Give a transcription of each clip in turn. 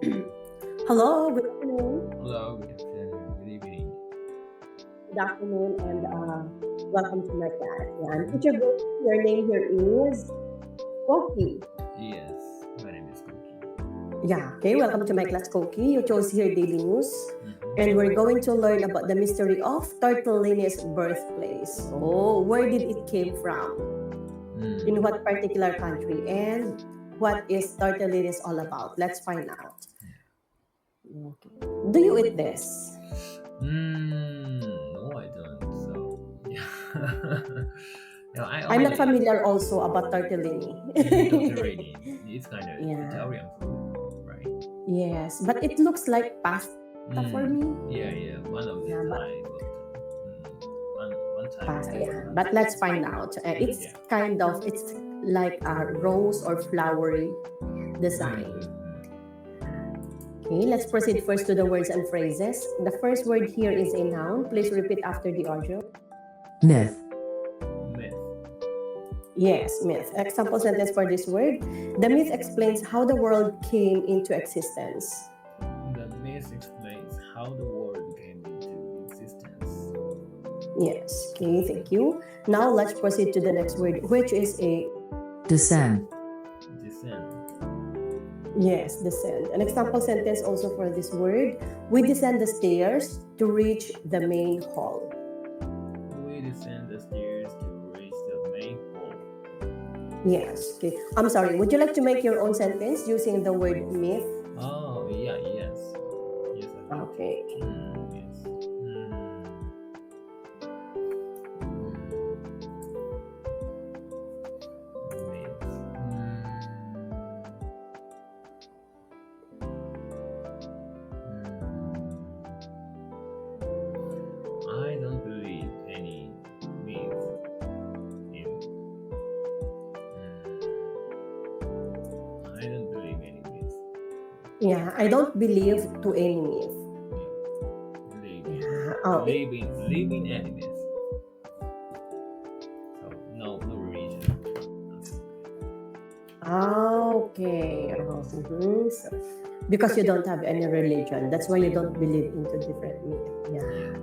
Hello, good afternoon. Hello, good afternoon, good evening. Good afternoon, and welcome to my class. Yeah, I'm teacher Go. Your name here is Koki. Yes, my name is Cookie. Yeah, okay, welcome to my class, Koki. You chose here daily news, and we're going to learn about the mystery of Tortellini's birthplace. Oh, where did it came from? In what particular country? And what is Tortellini's all about? Let's find out. Okay. Do you eat this? No, I don't. So, yeah. No, I'm not familiar also about tortellini. Tortellini. It's kind of Yeah. Italian food, right? Yes, but it looks like pasta for me. Yeah. One of the Yeah, but- time, one time. Pasta, yeah. But let's find out. It's Yeah. kind of, it's like a rose or flowery design. Okay, let's proceed first to the words and phrases. The first word here is a noun. Please repeat after the audio. Myth. Myth. Yes, myth. Example sentence for this word. The myth explains how the world came into existence. The myth explains how the world came into existence. Yes, okay, thank you. Now let's proceed to the next word, which is a Descend. Descent. yes, descend. An example sentence also for this word. We descend the stairs to reach the main hall. We descend the stairs to reach the main hall. Yes, okay. I'm sorry, would you like to make your own sentence using the word myth? Oh, yeah, yes. Yes, I do. Okay. Yes. Myth. I don't believe any myth in. I don't believe any myth. Yeah, I don't believe to any myth. Believe Oh, in any myth. So no religion. okay. So, because you don't have any religion, that's why you don't believe into different myth. Yeah.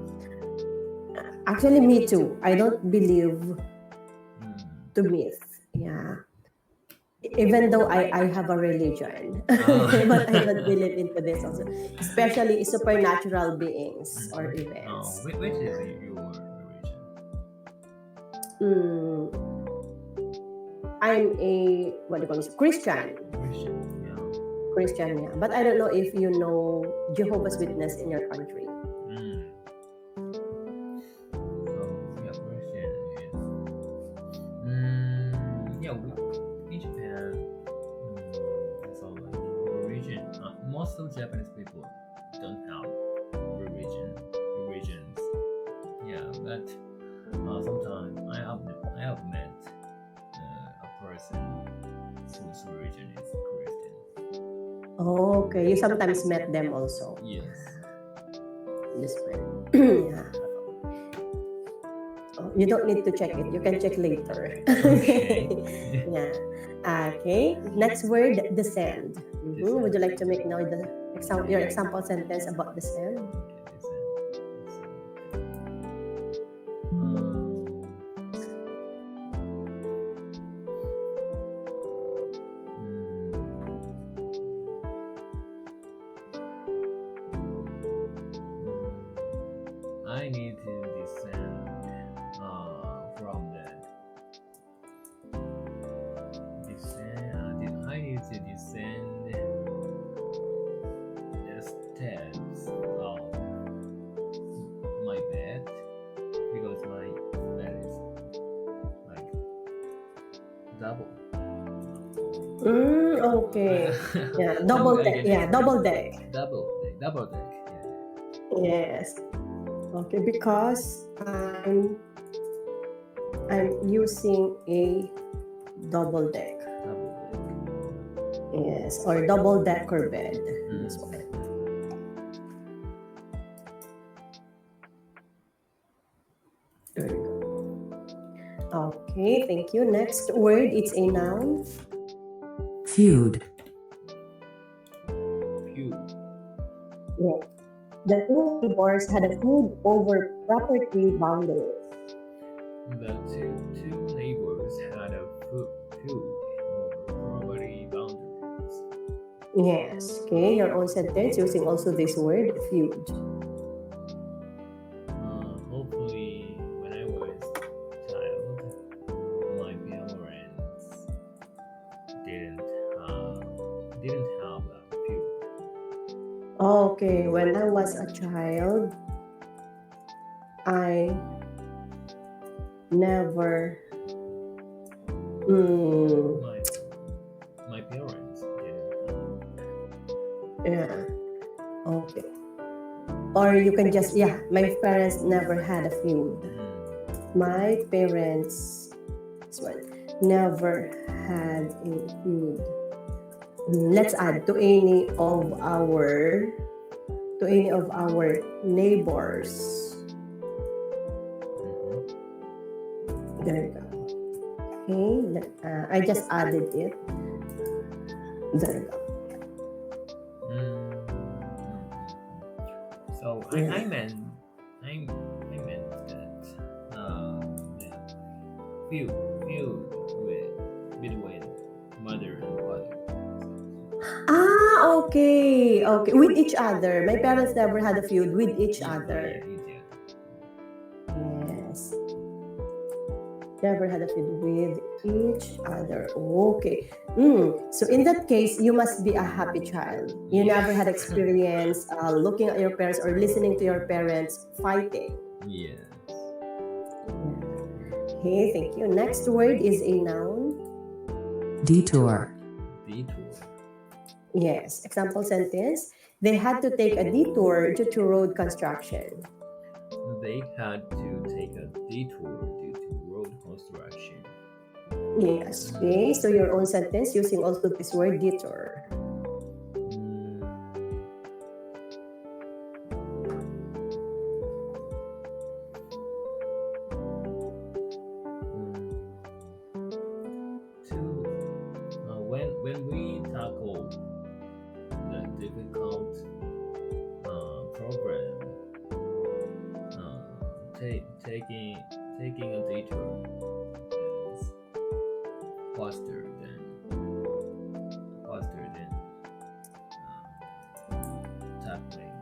Actually, me too. I don't believe to myth. Yeah. Even though I have a religion, but I don't believe into this also. Especially supernatural beings or events. Which is your religion? I'm a what do you call this? Christian. Christian, yeah. But I don't know if you know Jehovah's Witness in your country. So yeah, Christian is. Yeah, in Japan, it's all like religion. Most of Japanese people don't have religions. Yeah, but sometimes I have met a person whose religion is Christian. Oh, okay. You sometimes met them also. Yes. This way. Yeah. Oh, you don't need to check it. You can check later. Okay. Yeah. Okay. Next word, descend. Would you like to make now your example sentence about descend? I need to descend from the I need to descend the steps of my bed because my bed is like double. Okay. Yeah, double deck. Yeah, double deck. Double deck. Yeah. Yes. Okay, because I'm using a double deck. Yes, or double decker bed. This one. There you go. Okay, thank you. Next word, it's a noun. Feud. feud. Yeah. The two neighbors had a feud over property boundaries. The two neighbors had a feud over property boundaries. Yes. Okay, your own sentence using also this word, feud. Hopefully, when I was a child, my parents didn't have a feud. Okay, when I was a child, I never. My parents didn't Yeah. Okay. Or you can just, yeah, my parents never had a feud. My parents this one, never had a feud. Let's add to any of our neighbors. There you go. Okay, I just added it. There you go. So Yeah. I meant that feud with between mother and father. Okay. With each other. My parents never had a feud with each other. Yes. Never had a feud with each other. Okay. So in that case, you must be a happy child. You never had experience looking at your parents or listening to your parents fighting. Yes. Okay, thank you. Next word is a noun. Detour. Detour. Yes. Example sentence. They had to take a detour due to road construction. They had to take a detour due to road construction. Yes. Okay. So your own sentence using also this word detour. When we tackle the difficult program, taking a detour is faster than tackling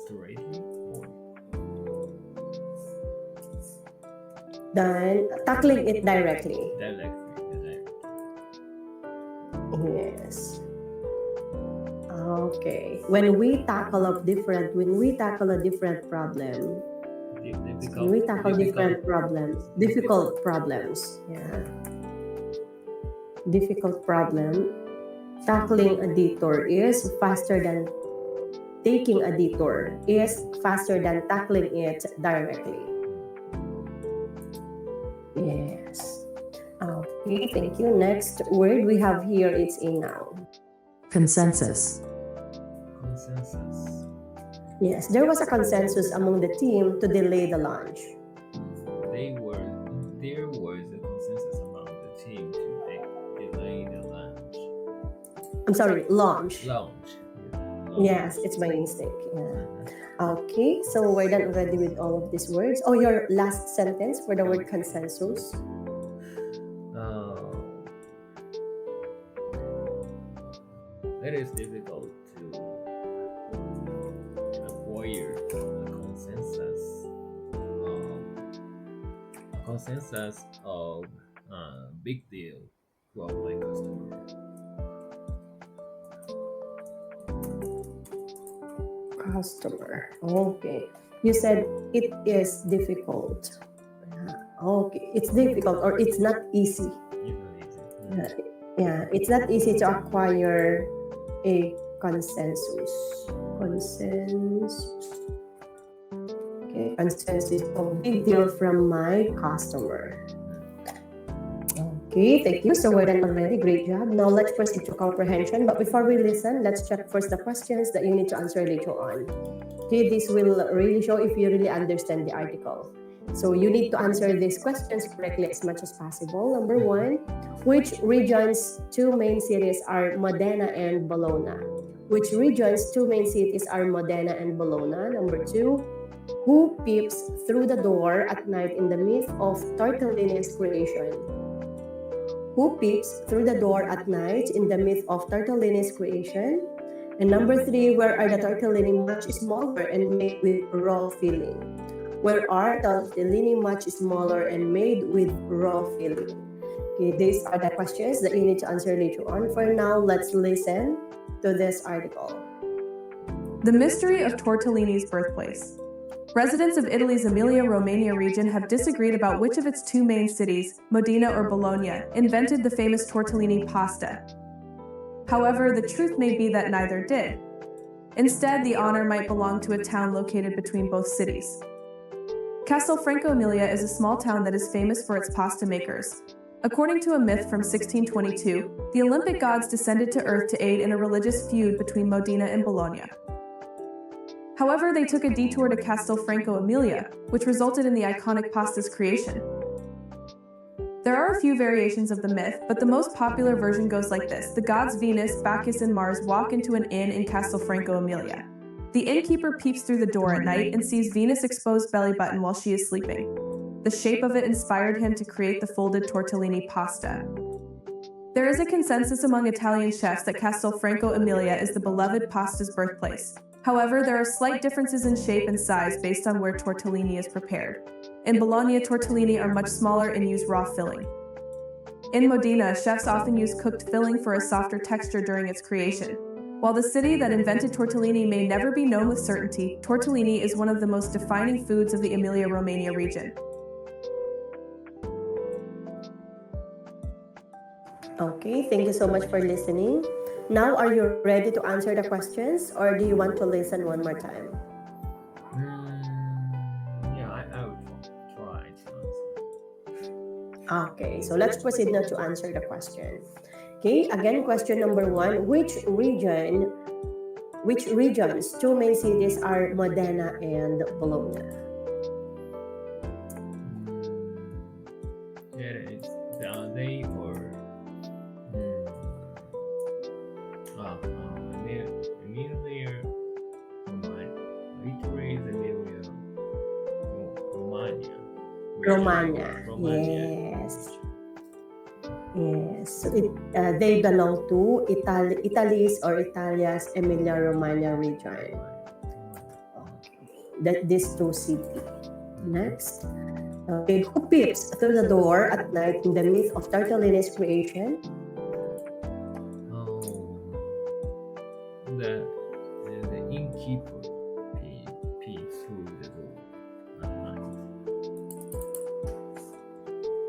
straightly or Then tackling it directly. directly. Yes. Okay. When we tackle a different problem, difficult problems. Yeah. Difficult problem. Tackling a detour is faster than taking a detour is faster than tackling it directly. Yes. Okay, thank you. Next word we have here is a noun. Consensus. Consensus. Yes, there was a consensus among the team to delay the launch. There was a consensus among the team to delay the launch. I'm sorry, launch. Launch. Yes, it's my mistake. Yeah. Okay, so we're done already with all of these words. Oh, your last sentence for the word consensus. It is difficult to acquire a consensus of big deal from my customer. Okay. You said it is difficult. Okay, it's difficult or it's not easy. Yeah, it's not easy to acquire a consensus. Okay, consensus of big deal from my customer. Okay, thank you. So we're done already. Great job. Now let's proceed to comprehension. But before we listen, let's check first the questions that you need to answer later on. Okay, this will really show if you really understand the article. So you need to answer these questions correctly as much as possible. Number one, which region's two main cities are Modena and Bologna? Which region's two main cities are Modena and Bologna? Number 2, who peeps through the door at night in the myth of Tortellini's creation? Who peeps through the door at night in the myth of Tortellini's creation? And number 3, where are the tortellini much smaller and made with raw filling? Where are tortellini much smaller and made with raw filling? Okay, these are the questions that you need to answer later on. For now, let's listen to this article. The mystery of tortellini's birthplace. Residents of Italy's Emilia-Romagna region have disagreed about which of its two main cities, Modena or Bologna, invented the famous tortellini pasta. However, the truth may be that neither did. Instead, the honor might belong to a town located between both cities. Castelfranco Emilia is a small town that is famous for its pasta makers. According to a myth from 1622, the Olympic gods descended to earth to aid in a religious feud between Modena and Bologna. However, they took a detour to Castelfranco Emilia, which resulted in the iconic pasta's creation. There are a few variations of the myth, but the most popular version goes like this. The gods Venus, Bacchus, and Mars walk into an inn in Castelfranco Emilia. The innkeeper peeps through the door at night and sees Venus' exposed belly button while she is sleeping. The shape of it inspired him to create the folded tortellini pasta. There is a consensus among Italian chefs that Castelfranco Emilia is the beloved pasta's birthplace. However, there are slight differences in shape and size based on where tortellini is prepared. In Bologna, tortellini are much smaller and use raw filling. In Modena, chefs often use cooked filling for a softer texture during its creation. While the city that invented tortellini may never be known with certainty, tortellini is one of the most defining foods of the Emilia-Romagna region. Okay, thank you so much for listening. Now, are you ready to answer the questions, or do you want to listen one more time? Yeah, I would try to answer. Okay, so let's proceed now to answer the question. Okay, again, question number 1. Which region's two main cities are Modena and Bologna? Yeah, it's they or Emilia Romagna. Yes. Yes. So they belong to Italy's or Italia's Emilia-Romagna region. Okay. These two cities. Next. Okay. Who peeps through the door at night in the myth of Tortellini's creation? The innkeeper peeps through the door at night.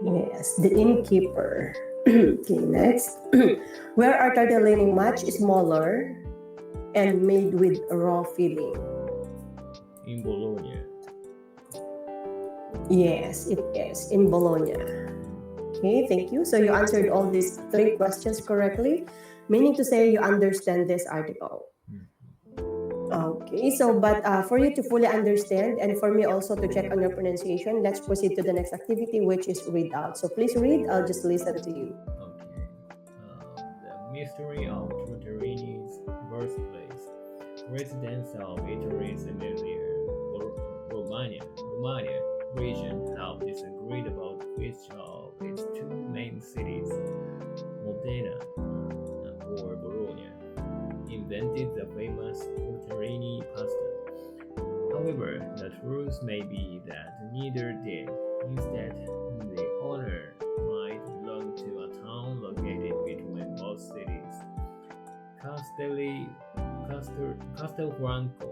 Yes, the innkeeper. Okay, next. Where are tortellini much smaller and made with raw filling? In Bologna. Yes, it is in Bologna. Okay, thank you. So you answered all these 3 questions correctly, meaning to say you understand this article. Okay, so but for you to fully understand and for me also to check on your pronunciation, let's proceed to the next activity, which is read out. So please read, I'll just listen to you. Okay. The mystery of Tortellini's birthplace. Residents of Italy's Emilia-Romagna region have disagreed about which of its two main cities, Modena or Bologna, invented the famous tortellini pasta. However, the truth may be that neither did. Instead, the honor might belong to a town located between both cities. Castelfranco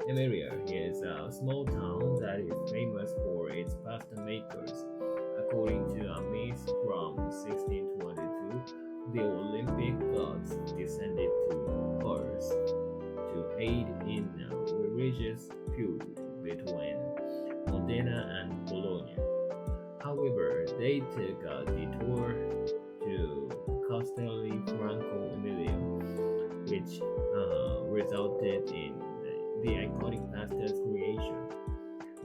Emilia is a small town that is famous for its pasta makers. According to a myth from 1622, the Olympic gods descended to earth to aid in a religious feud between Modena and Bologna. However, they took a detour to Castelfranco Emilia, which resulted in the iconic pasta's creation.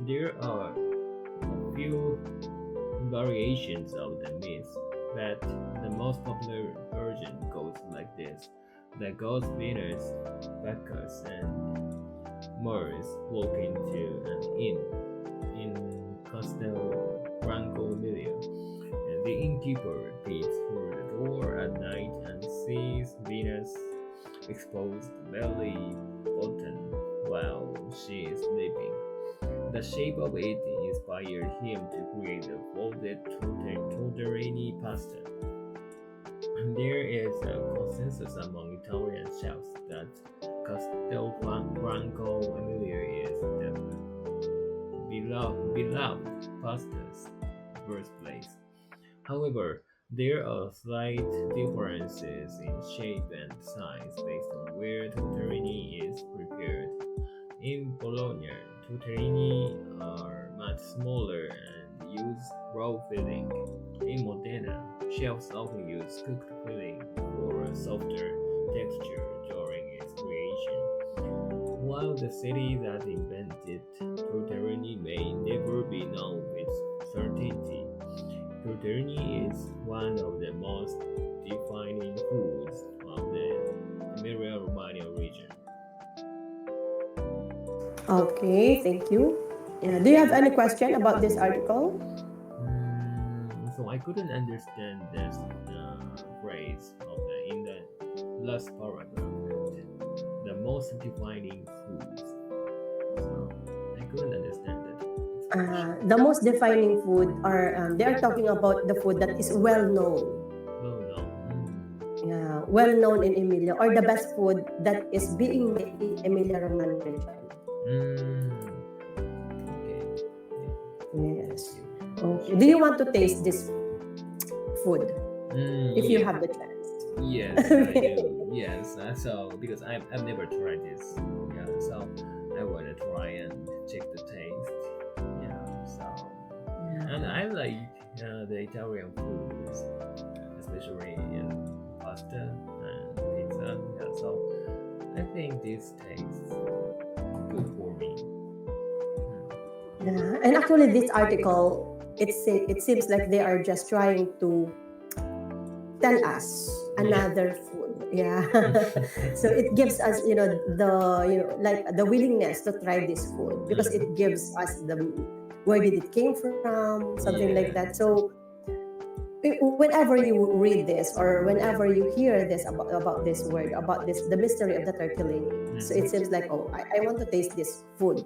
There are a few variations of the myth, but the most popular version goes like this. The gods Venus, Bacchus and Mars walk into an inn in Castel Franco Emilia. And the innkeeper peeks through the door at night and sees Venus exposed belly button while she is sleeping. The shape of it inspired him to create a folded tortellini pasta. And there is a consensus among Italian chefs that Castelfranco Emilia is the beloved pasta's birthplace. However, there are slight differences in shape and size based on where tortellini is prepared. In Bologna, tortellini are much smaller and use raw filling. In Modena, chefs often use cooked filling for a softer texture during its creation. While the city that invented tortellini may never be known with certainty, tortellini is one of the most defining foods of the Emilia-Romagna region. Okay, thank you. Yeah, do you have any question about this article? So I couldn't understand this phrase in the last paragraph. The most defining foods. So I couldn't understand that expression. The most defining food are they are talking about the food that is well known. Oh no. Yeah, well known in Emilia, or the best food that is being made in Emilia Romagna region. Okay. Yes. Okay. Do you want to taste this food if you have the chance? Yes, I do. Yes. So because I've never tried this. Yeah. So I want to try and check the taste. Yeah. So and I like the Italian foods, especially pasta and pizza. Yeah. So I think this tastes good for me. Yeah. And actually, this article, it seems like they are just trying to tell us another food. Yeah. So it gives us, like the willingness to try this food, because it gives us the where did it came from, something like that. So whenever you read this, or whenever you hear this about this word, about this, the mystery of the tortellini, so it seems like, oh, I want to taste this food.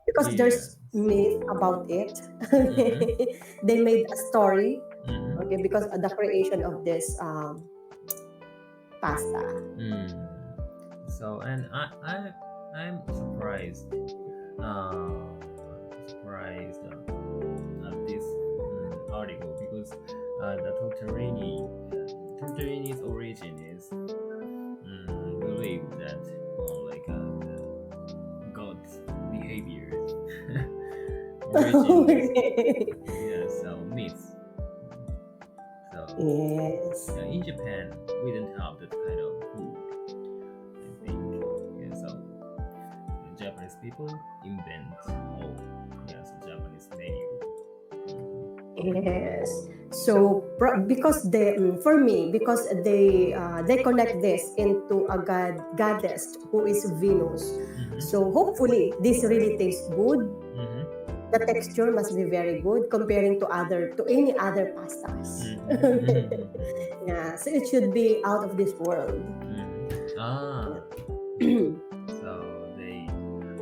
Because there's myth about it. They made a story, okay, because of the creation of this pasta. So and I'm surprised at this article, because the tortellini's origin is believed that like the god's behavior origin. Yeah, so myths. So Yes. in Japan, we don't have that kind of food, I think. Yeah, so Japanese people invent Japanese menu. Yes. So because for me, because they connect this into a goddess who is Venus. So hopefully this really tastes good. The texture must be very good comparing to any other pastas. Yeah. So it should be out of this world. So they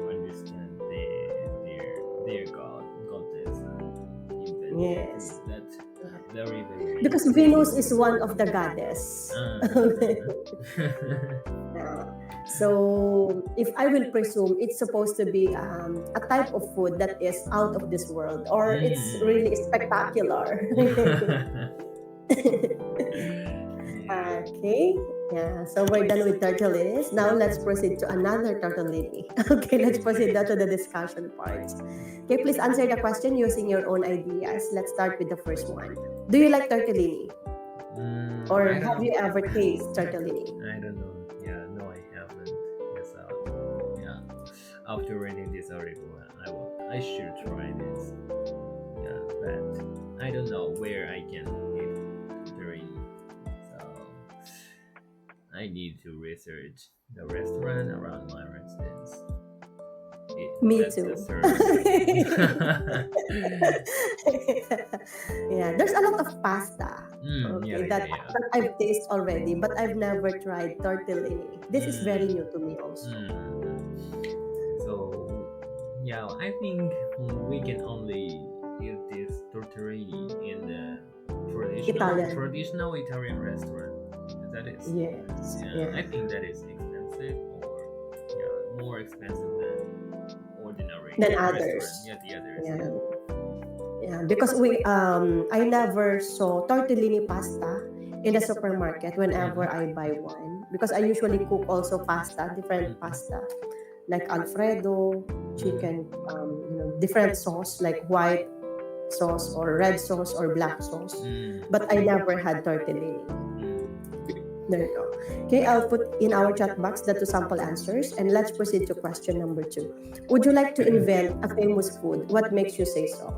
understand their goddess. Yes. That's very, very. Because Venus is one of the goddess. So if I will presume, it's supposed to be a type of food that is out of this world, or it's really spectacular. Okay. Yeah, so we're done with tortellinis. Now let's proceed to another tortellini. Okay, let's proceed now to the discussion part. Okay, please answer the question using your own ideas. Let's start with the first one. Do you like tortellini? Or have you ever tasted tortellini? I don't know. Yeah, no, I haven't. Yes, after reading this article, I should try this. Yeah, but I don't know where I can eat tortellini. So I I need to research the restaurant around my residence. Me That's too. the third. Yeah, there's a lot of pasta. Yeah, Okay, that, yeah, that I've tasted already, but I've never tried tortellini. This is very yeah. new to me also. So, yeah, I think we can only eat this tortellini in the Italian. traditional Italian restaurant. That is, Yes. yeah, I Yeah. think that is expensive, or yeah, more expensive than ordinary Than restaurant. others. Yeah, the others. Yeah. Yeah, because I never saw tortellini pasta in the supermarket whenever I buy one, because I usually cook also pasta, different pasta, like Alfredo, chicken, different sauce like white sauce or red sauce or black sauce. But I never had tortellini. There you go. Okay, I'll put in our chat box the two sample answers, and let's proceed to question number 2. Would you like to invent a famous food? What makes you say so?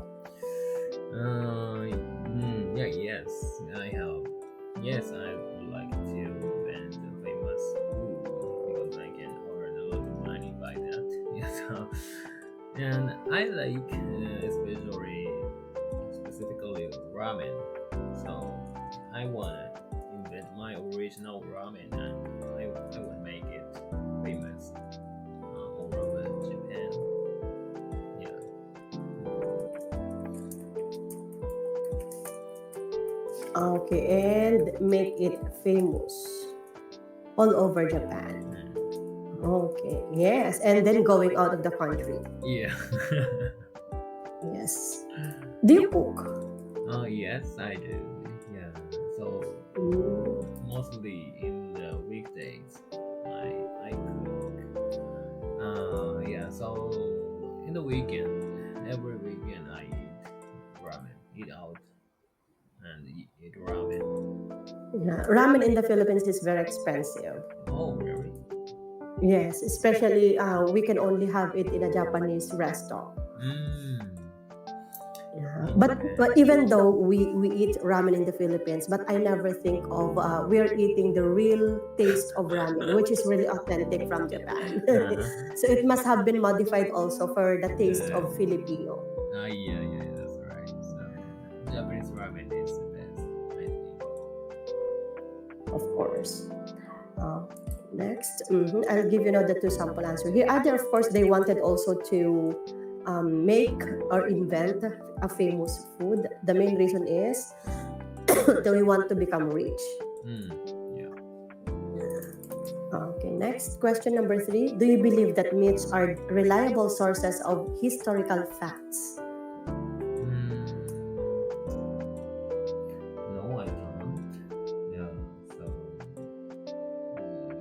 Yeah, yes, I have. Yes, I would like to invent a famous food because I can earn a lot of money by that. Yeah, so, and I like specifically ramen. So I wanna invent my original ramen, and I will make it famous all over Japan. Yeah. Okay, and make it famous all over Japan. Okay, yes, and then going out of the country. Yeah. Yes. Do you cook? Yes, I do. Yeah. So mostly in the weekdays, I cook. Yeah. So in the weekend, every weekend I eat out, and eat ramen. Yeah, ramen in the Philippines is very expensive. Oh, really? Yes, especially we can only have it in a Japanese restaurant. Yeah. But even though we eat ramen in the Philippines, but I never think of we're eating the real taste of ramen, which is really authentic from Japan. So it must have been modified also for the taste of Filipino. Yeah, that's right. So Japanese ramen is the best, I think. Of course. Next, I'll give you the two sample answer. Here, other, of course, they wanted also to make or invent a famous food. The main reason is that we want to become rich. Yeah. Okay, next question number 3. Do you believe that myths are reliable sources of historical facts? No, I can't. Yeah, so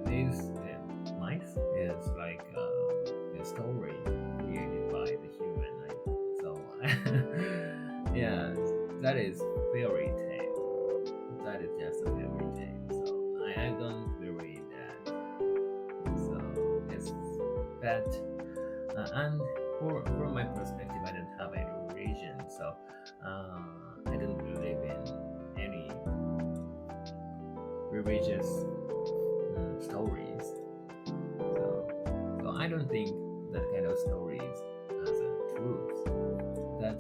this myth is like a story created by the human. So yeah, that is fairy tale. That is just a fairy tale. So I don't believe that. So it's bad. And from my perspective, I don't have any religion, so I don't believe in any religious stories. So I don't think that kind of stories as a truth. That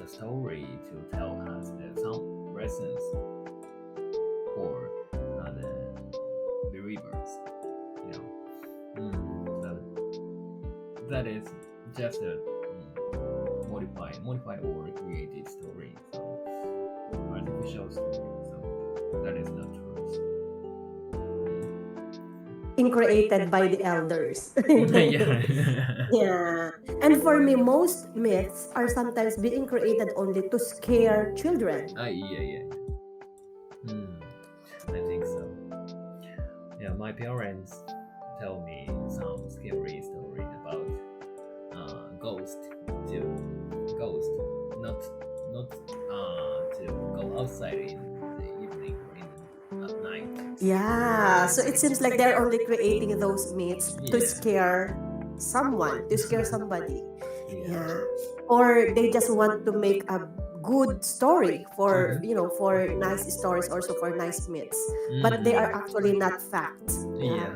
a story to tell us some lessons for the believers. So that is just a modified or created story. So artificial story. So that is not truth. Created by the elders. Yeah. Yeah. And for me, most myths are sometimes being created only to scare children. Yeah. I think so. Yeah, my parents tell me some scary story about ghost, not to go outside in the evening or at night. Yeah. So it seems like they're only creating those myths to Yeah. scare someone, to scare somebody. Yeah. Yeah. Or they just want to make a good story, for for nice stories, also for nice myths, but they are actually not facts. Yeah.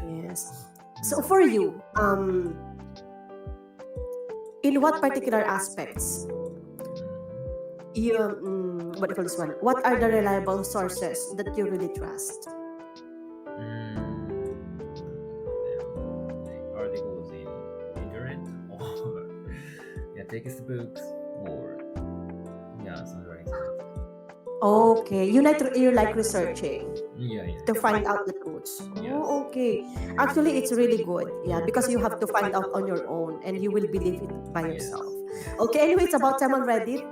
Yes. So for you, in what particular aspects you what do you call this one? What are the reliable sources that you really trust? Like articles in internet or textbooks or something like that. Okay, you like researching Yeah, to find out the truths. Yes. Oh, okay. Actually, it's really good. Yeah, because you have to find out on your own and you will believe it by Yes. yourself. Okay, anyway, it's about time already.